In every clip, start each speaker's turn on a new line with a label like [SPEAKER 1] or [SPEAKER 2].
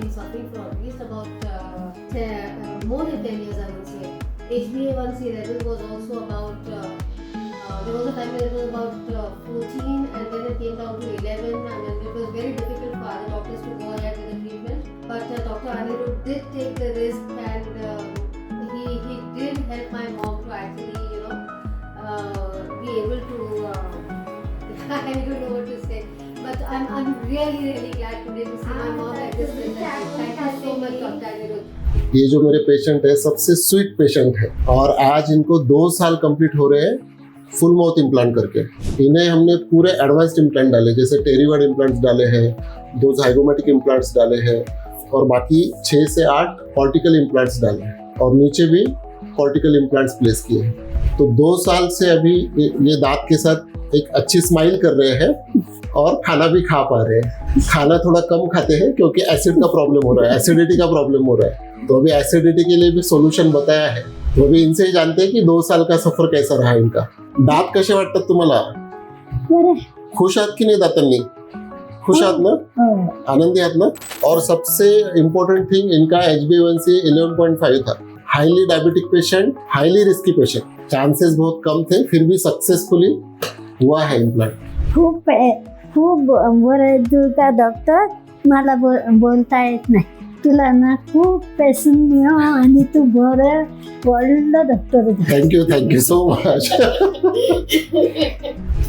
[SPEAKER 1] been suffering for at least about more than 10 years, I would say. HbA1c level was also about, there was a time when it was about 14 and then it came down to 11. I mean, it was very difficult for other doctors to go ahead with the treatment. But Dr. Anirudh did take the risk and he did help my mom to actually, be able to, I don't know what to say. But I'm really glad today to see my mom at this stage. Thank you so much, Dr. Anirudh.
[SPEAKER 2] ये जो मेरे patient है सबसे sweet patient है और आज इनको 2 साल कंप्लीट हो रहे हैं फुल माउथ इम्प्लांट करके। इन्हें हमने पूरे एडवांस्ड इम्प्लांट डाले, जैसे टेरीवर्ड इम्प्लांट्स डाले हैं, 2 zygomatic इम्प्लांट्स डाले हैं और बाकी 6 से 8 कॉर्टिकल इम्प्लांट्स डाले हैं और नीचे भी कॉर्टिकल इम्प्लांट्स प्लेस किए हैं। तो 2 साल से अभी ये दांत के साथ एक अच्छी स्माइल कर रहे हैं और खाना भी खा पा रहे हैं। खाना थोड़ा कम खाते हैं क्योंकि एसिड का प्रॉब्लम हो रहा है, एसिडिटी का प्रॉब्लम हो रहा है, तो अभी एसिडिटी के लिए भी सोल्यूशन बताया है। तो अभी इनसे ही जानते हैं कि 2 साल का सफर कैसा रहा इनका। दात कसे वाटतात तुम्हाला? खुश आहात की नाही दातांनी? खुश आहात ना? आनंदी आहात ना? और सबसे इम्पोर्टेंट थिंग, इनका HbA1c 11.5 था। Highly diabetic patient, highly risky patient, chances बहुत कम थे, फिर भी सक्सेसफुली हुआ है इम्प्लांट।
[SPEAKER 3] खूप बरं का डॉक्टर, मला बोलता येत नाही. तुला ना खूप पेशंट आणि तू बरं वडलं doctor.
[SPEAKER 2] Thank you so much.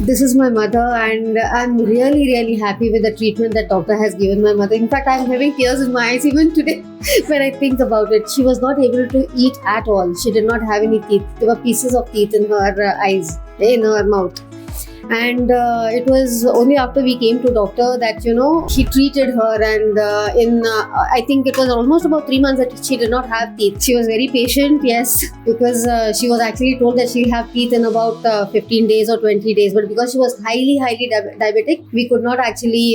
[SPEAKER 1] This is my mother and I'm really happy with the treatment that doctor has given my mother. In fact, I'm having tears in my eyes even today when I think about it. She was not able to eat at all. She did not have any teeth. There were pieces of teeth in her eyes, in her mouth. And it was only after we came to doctor that he treated her, and I think it was almost about 3 months that she did not have teeth. She was very patient, yes, because she was actually told that she'll have teeth in about 15 days or 20 days, but because she was highly diabetic, we could not actually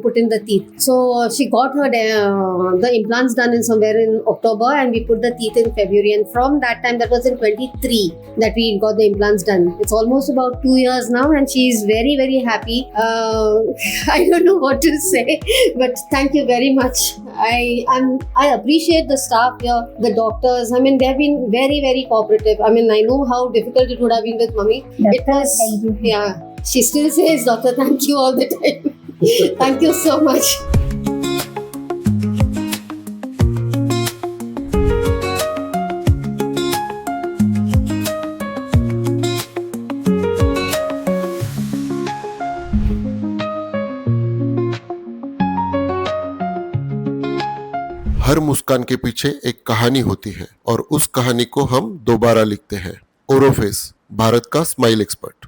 [SPEAKER 1] put in the teeth. So she got her the implants done in somewhere in October, and we put the teeth in February, and from that time, that was in 23 that we got the implants done. It's almost about 2 years now, and she is very happy. I don't know what to say, but thank you very much. I appreciate the staff here, the doctors. I mean, they've been very cooperative. I mean, I know how difficult it would have been with mummy.
[SPEAKER 3] Doctor,
[SPEAKER 1] It was,
[SPEAKER 3] thank you.
[SPEAKER 1] yeah. She still says, "Doctor, thank you all the time." Thank you so much.
[SPEAKER 2] हर मुस्कान के पीछे एक कहानी होती है और उस कहानी को हम दोबारा लिखते हैं। ओरोफेस, भारत का स्माइल एक्सपर्ट।